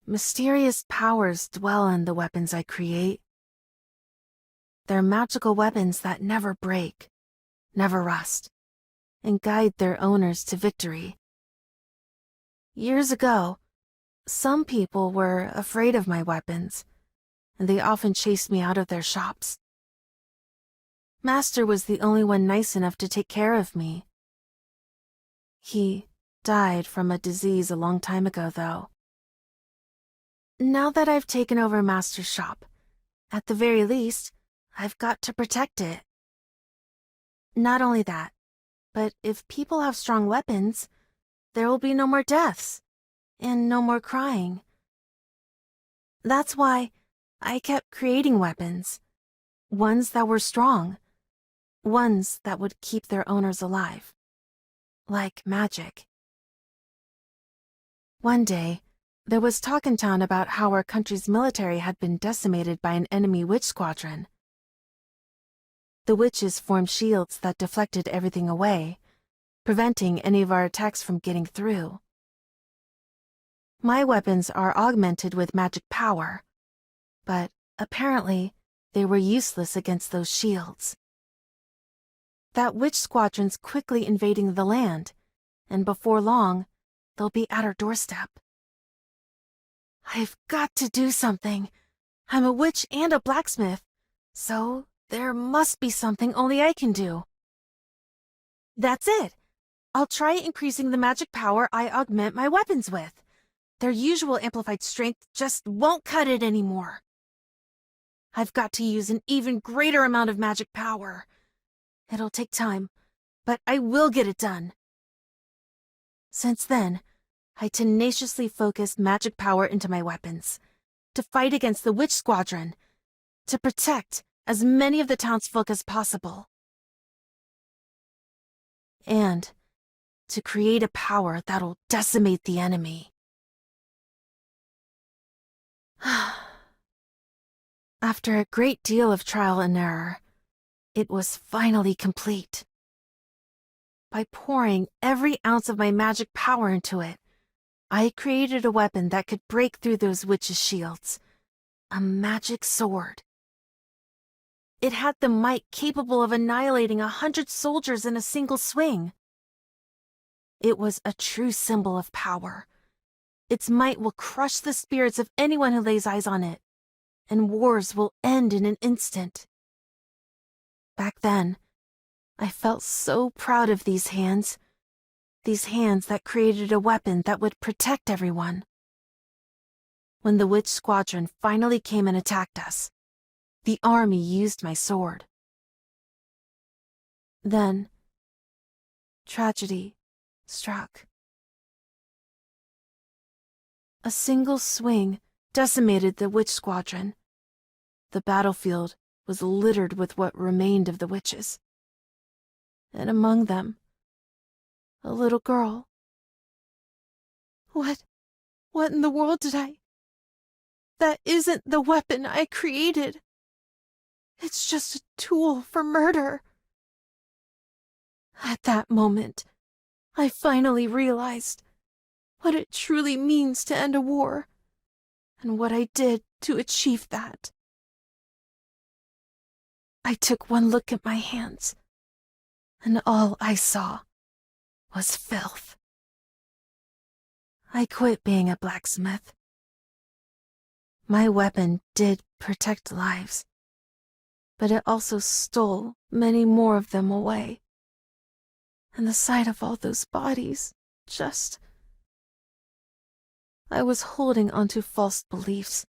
Mysterious powers dwell in the weapons I create. They're magical weapons that never break, never rust, and guide their owners to victory. Years ago, some people were afraid of my weapons, and they often chased me out of their shops. Master was the only one nice enough to take care of me. He died from a disease a long time ago, though. Now that I've taken over Master's shop, at the very least, I've got to protect it. Not only that, but if people have strong weapons, there will be no more deaths, and no more crying. That's why I kept creating weapons, ones that were strong, ones that would keep their owners alive, like magic. One day, there was talk in town about how our country's military had been decimated by an enemy witch squadron. The witches formed shields that deflected everything away, preventing any of our attacks from getting through. My weapons are augmented with magic power, but apparently they were useless against those shields. That witch squadron's quickly invading the land, and before long, they'll be at our doorstep. I've got to do something. I'm a witch and a blacksmith, so there must be something only I can do. That's it. I'll try increasing the magic power I augment my weapons with. Their usual amplified strength just won't cut it anymore. I've got to use an even greater amount of magic power. It'll take time, but I will get it done. Since then, I tenaciously focused magic power into my weapons, to fight against the witch squadron, to protect as many of the townsfolk as possible, and to create a power that'll decimate the enemy. After a great deal of trial and error, it was finally complete. By pouring every ounce of my magic power into it, I created a weapon that could break through those witches' shields. A magic sword. It had the might capable of annihilating 100 soldiers in a single swing. It was a true symbol of power. Its might will crush the spirits of anyone who lays eyes on it, and wars will end in an instant. Back then, I felt so proud of these hands that created a weapon that would protect everyone. When the witch squadron finally came and attacked us, the army used my sword. Then, tragedy struck. A single swing decimated the witch squadron. The battlefield was littered with what remained of the witches, and among them, a little girl. What in the world did I... That isn't the weapon I created. It's just a tool for murder. At that moment, I finally realized what it truly means to end a war, and what I did to achieve that. I took one look at my hands, and all I saw was filth. I quit being a blacksmith. My weapon did protect lives, but it also stole many more of them away. And the sight of all those bodies I was holding onto false beliefs.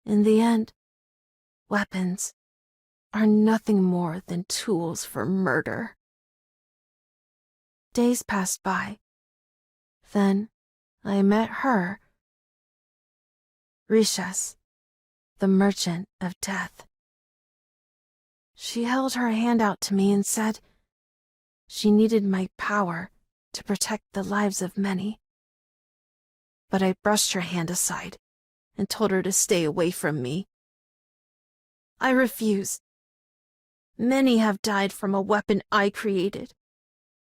In the end, weapons are nothing more than tools for murder. Days passed by. Then I met her, Rishas, the merchant of death. She held her hand out to me and said she needed my power to protect the lives of many. But I brushed her hand aside and told her to stay away from me. I refused. Many have died from a weapon I created,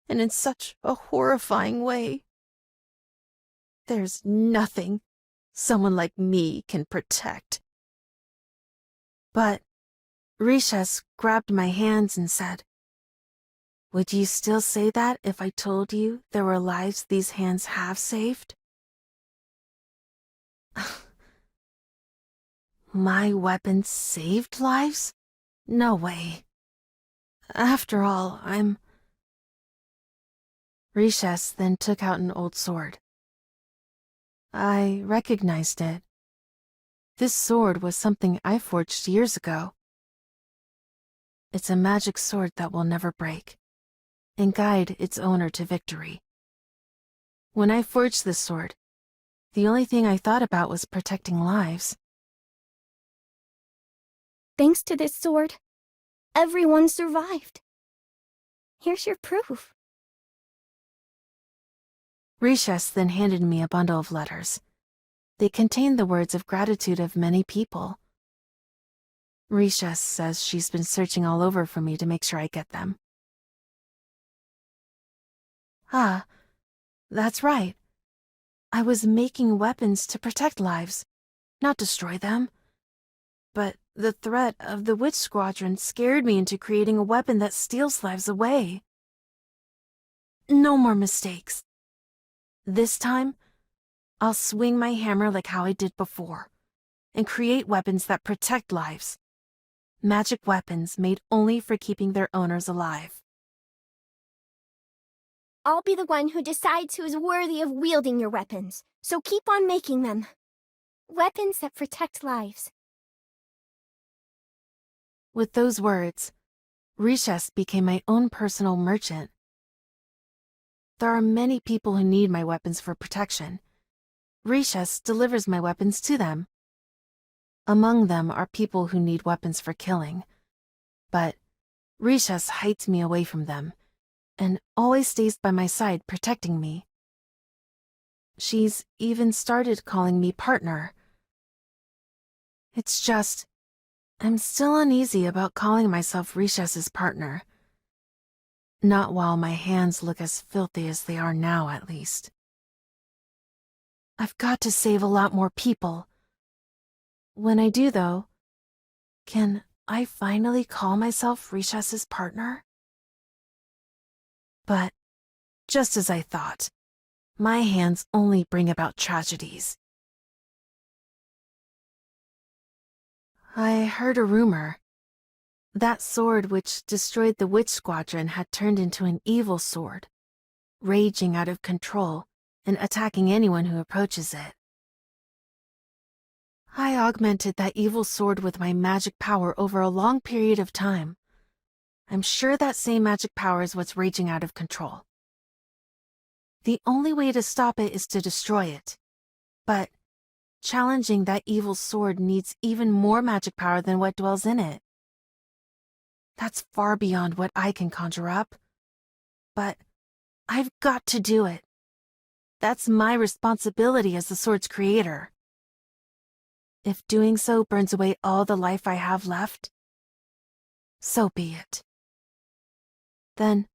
and in such a horrifying way. There's nothing someone like me can protect. But Rishes grabbed my hands and said, "Would you still say that if I told you there were lives these hands have saved?" My weapons saved lives? No way. After all, Rishes then took out an old sword. I recognized it. This sword was something I forged years ago. It's a magic sword that will never break and guide its owner to victory. When I forged this sword, the only thing I thought about was protecting lives. Thanks to this sword, everyone survived. Here's your proof. Rishes then handed me a bundle of letters. They contained the words of gratitude of many people. Rishes says she's been searching all over for me to make sure I get them. Ah, that's right. I was making weapons to protect lives, not destroy them. But the threat of the witch squadron scared me into creating a weapon that steals lives away. No more mistakes. This time, I'll swing my hammer like how I did before, and create weapons that protect lives. Magic weapons made only for keeping their owners alive. I'll be the one who decides who's worthy of wielding your weapons, so keep on making them. Weapons that protect lives. With those words, Rishes became my own personal merchant. There are many people who need my weapons for protection. Rishes delivers my weapons to them. Among them are people who need weapons for killing. But Rishes hides me away from them and always stays by my side protecting me. She's even started calling me partner. It's just, I'm still uneasy about calling myself Rishes's partner. Not while my hands look as filthy as they are now, at least. I've got to save a lot more people. When I do, though, can I finally call myself Rishes's partner? But, just as I thought, my hands only bring about tragedies. I heard a rumor. That sword which destroyed the witch squadron had turned into an evil sword, raging out of control and attacking anyone who approaches it. I augmented that evil sword with my magic power over a long period of time. I'm sure that same magic power is what's raging out of control. The only way to stop it is to destroy it. But challenging that evil sword needs even more magic power than what dwells in it. That's far beyond what I can conjure up. But I've got to do it. That's my responsibility as the sword's creator. If doing so burns away all the life I have left, so be it. Then,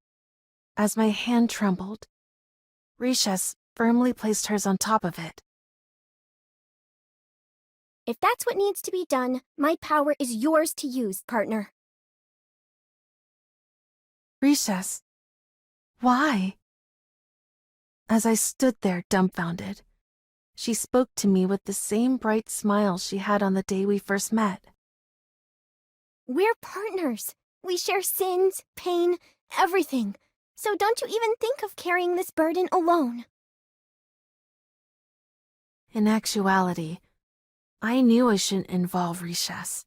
as my hand trembled, Rishes firmly placed hers on top of it. If that's what needs to be done, my power is yours to use, partner. Rishes, why? As I stood there dumbfounded, she spoke to me with the same bright smile she had on the day we first met. We're partners. We share sins, pain, everything. So don't you even think of carrying this burden alone. In actuality, I knew I shouldn't involve Rishes.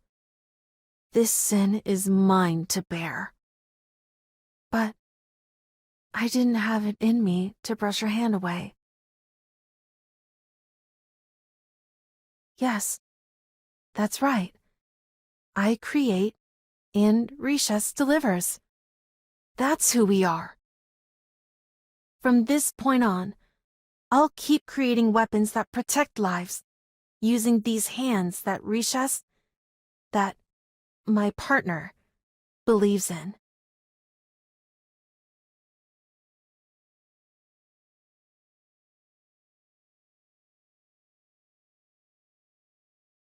This sin is mine to bear. But I didn't have it in me to brush her hand away. Yes, that's right. I create, and Rishes delivers. That's who we are. From this point on, I'll keep creating weapons that protect lives, using these hands that Rishes, that my partner, believes in.